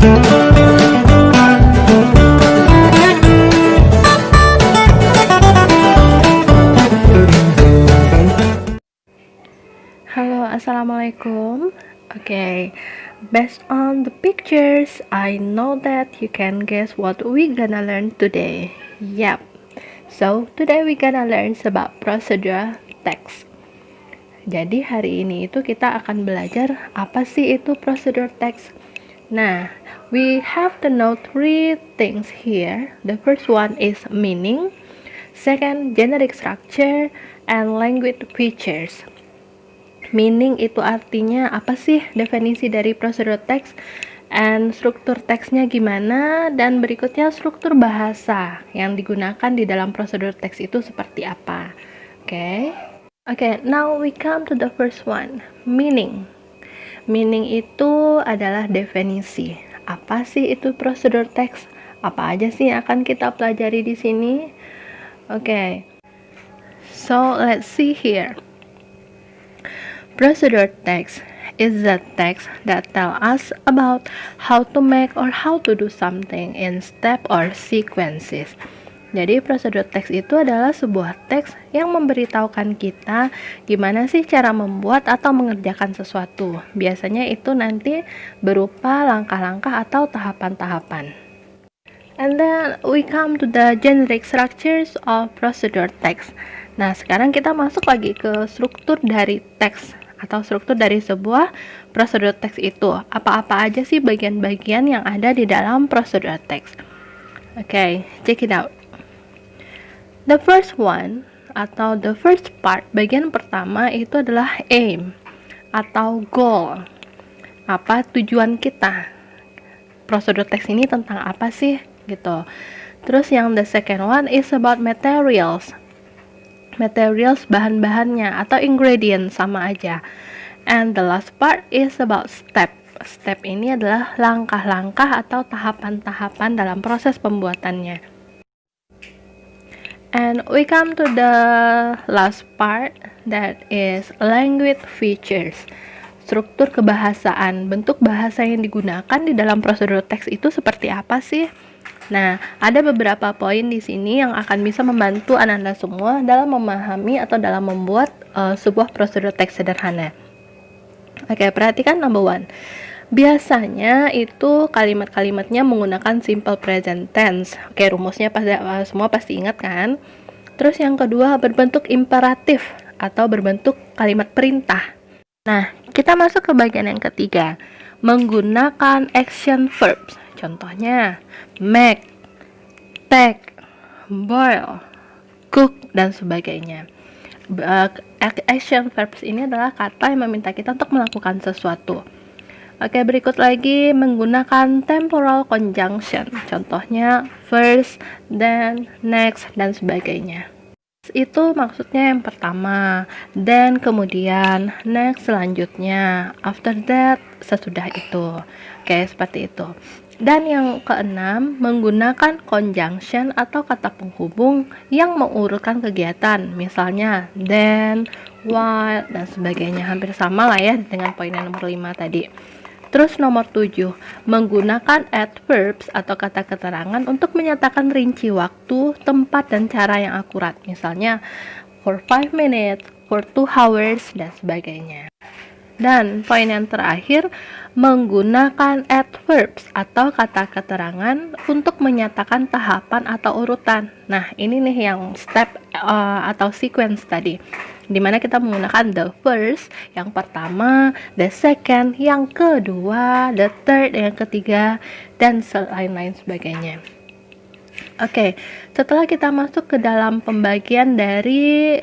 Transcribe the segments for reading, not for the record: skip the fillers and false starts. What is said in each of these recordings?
Halo, assalamualaikum. Okay, based on the pictures, I know that you can guess what we gonna learn today. Yep. So today we gonna learn about procedural text. Jadi hari ini itu kita akan belajar apa sih itu procedural text. Nah, we have to know three things here. The first one is meaning, second generic structure, and language features. Meaning itu artinya apa sih, definisi dari prosedur teks, and struktur teksnya gimana, dan berikutnya struktur bahasa yang digunakan di dalam prosedur teks itu seperti apa. Okay, now we come to the first one, meaning. Meaning itu adalah definisi. Apa sih itu prosedur teks? Apa aja sih yang akan kita pelajari di sini? Okay, so let's see here. Procedure text is the text that tell us about how to make or how to do something in step or sequences. Jadi prosedur teks itu adalah sebuah teks yang memberitahukan kita gimana sih cara membuat atau mengerjakan sesuatu. Biasanya itu nanti berupa langkah-langkah atau tahapan-tahapan. And then we come to the generic structures of procedure text. Nah, sekarang kita masuk lagi ke struktur dari teks atau struktur dari sebuah prosedur teks itu. Apa-apa aja sih bagian-bagian yang ada di dalam prosedur teks? Okay, check it out. The first one atau the first part, bagian pertama itu adalah aim atau goal. Apa tujuan kita? Prosedur teks ini tentang apa sih? Gitu. Terus yang the second one is about materials. Materials, bahan-bahannya atau ingredients sama aja. And the last part is about step. Step ini adalah langkah-langkah atau tahapan-tahapan dalam proses pembuatannya. And we come to the last part, that is language features. Struktur kebahasaan, bentuk bahasa yang digunakan di dalam prosedur teks itu seperti apa sih? Nah, ada beberapa poin di sini yang akan bisa membantu Anda semua dalam memahami atau dalam membuat sebuah prosedur teks sederhana. Oke, perhatikan number one. Biasanya itu kalimat-kalimatnya menggunakan simple present tense. Oke, rumusnya semua pasti ingat kan? Terus yang kedua, berbentuk imperatif atau berbentuk kalimat perintah. Nah, kita masuk ke bagian yang ketiga, menggunakan action verbs. Contohnya, make, take, boil, cook, dan sebagainya. Action verbs ini adalah kata yang meminta kita untuk melakukan sesuatu. Oke, berikut lagi menggunakan temporal conjunction. Contohnya, first, then, next, dan sebagainya. Itu maksudnya yang pertama, then kemudian, next selanjutnya, after that sesudah itu. Oke, seperti itu. Dan yang keenam, menggunakan conjunction atau kata penghubung yang mengurutkan kegiatan, misalnya then, while, dan sebagainya. Hampir sama lah ya dengan poin yang nomor 5 tadi. Terus nomor 7, menggunakan adverbs atau kata keterangan untuk menyatakan rinci waktu, tempat, dan cara yang akurat. Misalnya, for 5 minutes, for 2 hours, dan sebagainya. Dan poin yang terakhir, menggunakan adverbs atau kata keterangan untuk menyatakan tahapan atau urutan. Nah, ini nih yang step atau sequence tadi, dimana kita menggunakan the first, yang pertama, the second, yang kedua, the third, yang ketiga, dan lain-lain sebagainya. Oke, setelah kita masuk ke dalam pembagian dari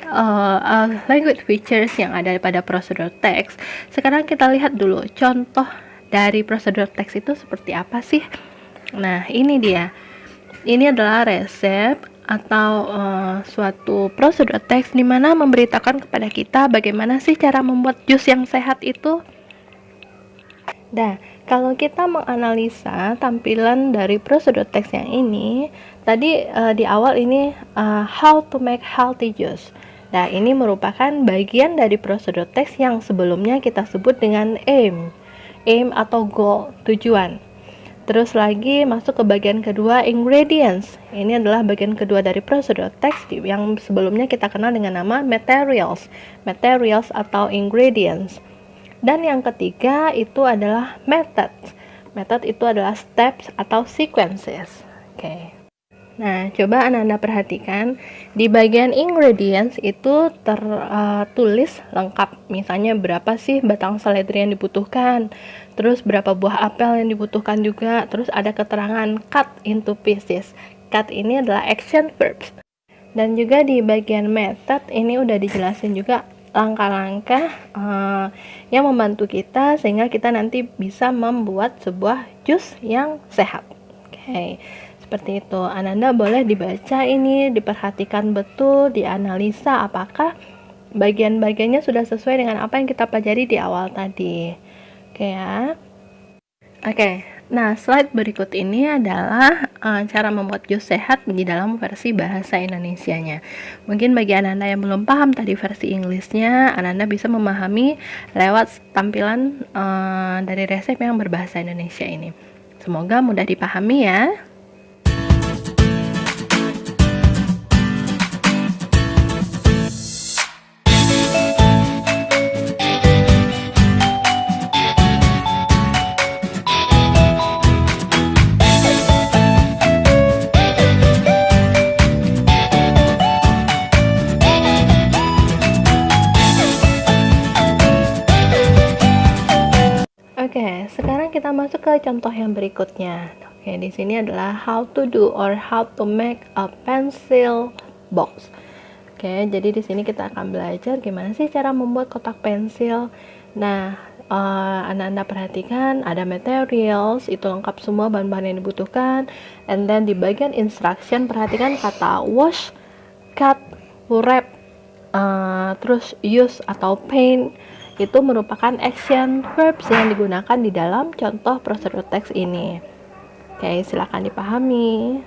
language features yang ada pada prosedur teks, sekarang kita lihat dulu contoh dari prosedur teks itu seperti apa sih. Nah, ini dia. Ini adalah resep atau suatu prosedur teks di mana memberitakan kepada kita bagaimana sih cara membuat jus yang sehat itu. Nah, kalau kita menganalisa tampilan dari prosedur teks yang ini, tadi di awal ini how to make healthy juice. Nah, ini merupakan bagian dari prosedur teks yang sebelumnya kita sebut dengan aim atau goal, tujuan. Terus lagi masuk ke bagian kedua, ingredients. Ini adalah bagian kedua dari prosedur teks yang sebelumnya kita kenal dengan nama materials. Materials atau ingredients. Dan yang ketiga itu adalah method. Method itu adalah steps atau sequences. Oke. Nah, coba Anda perhatikan di bagian ingredients itu tertulis lengkap. Misalnya berapa sih batang seledri yang dibutuhkan, terus berapa buah apel yang dibutuhkan juga, terus ada keterangan cut into pieces. Cut ini adalah action verbs. Dan juga di bagian method ini udah dijelasin juga langkah-langkah yang membantu kita sehingga kita nanti bisa membuat sebuah jus yang sehat. Oke. Seperti itu. Ananda boleh dibaca ini, diperhatikan betul, dianalisa apakah bagian-bagiannya sudah sesuai dengan apa yang kita pelajari di awal tadi. Oke ya. Oke. Nah, slide berikut ini adalah cara membuat jus sehat di dalam versi bahasa Indonesianya. Mungkin bagi Ananda yang belum paham tadi versi Inggrisnya, Ananda bisa memahami lewat tampilan dari resep yang berbahasa Indonesia ini. Semoga mudah dipahami ya. Oke, sekarang kita masuk ke contoh yang berikutnya. Oke, di sini adalah how to do or how to make a pencil box. Oke, jadi di sini kita akan belajar gimana sih cara membuat kotak pensil. Nah, Anda perhatikan ada materials, itu lengkap semua bahan-bahan yang dibutuhkan. And then di bagian instruction perhatikan kata wash, cut, wrap, terus use atau paint. Itu merupakan action verbs yang digunakan di dalam contoh prosedur teks ini. Oke, silakan dipahami.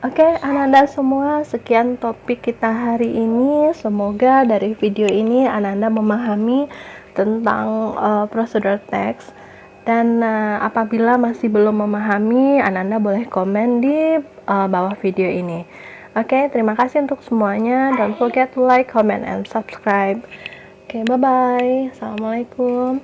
Oke, Ananda semua, sekian topik kita hari ini. Semoga dari video ini Ananda memahami tentang prosedur teks. Dan apabila masih belum memahami, Ananda boleh komen di bawah video ini. Oke, terima kasih untuk semuanya. Don't forget to like, comment, and subscribe. Oke, bye-bye. Assalamualaikum.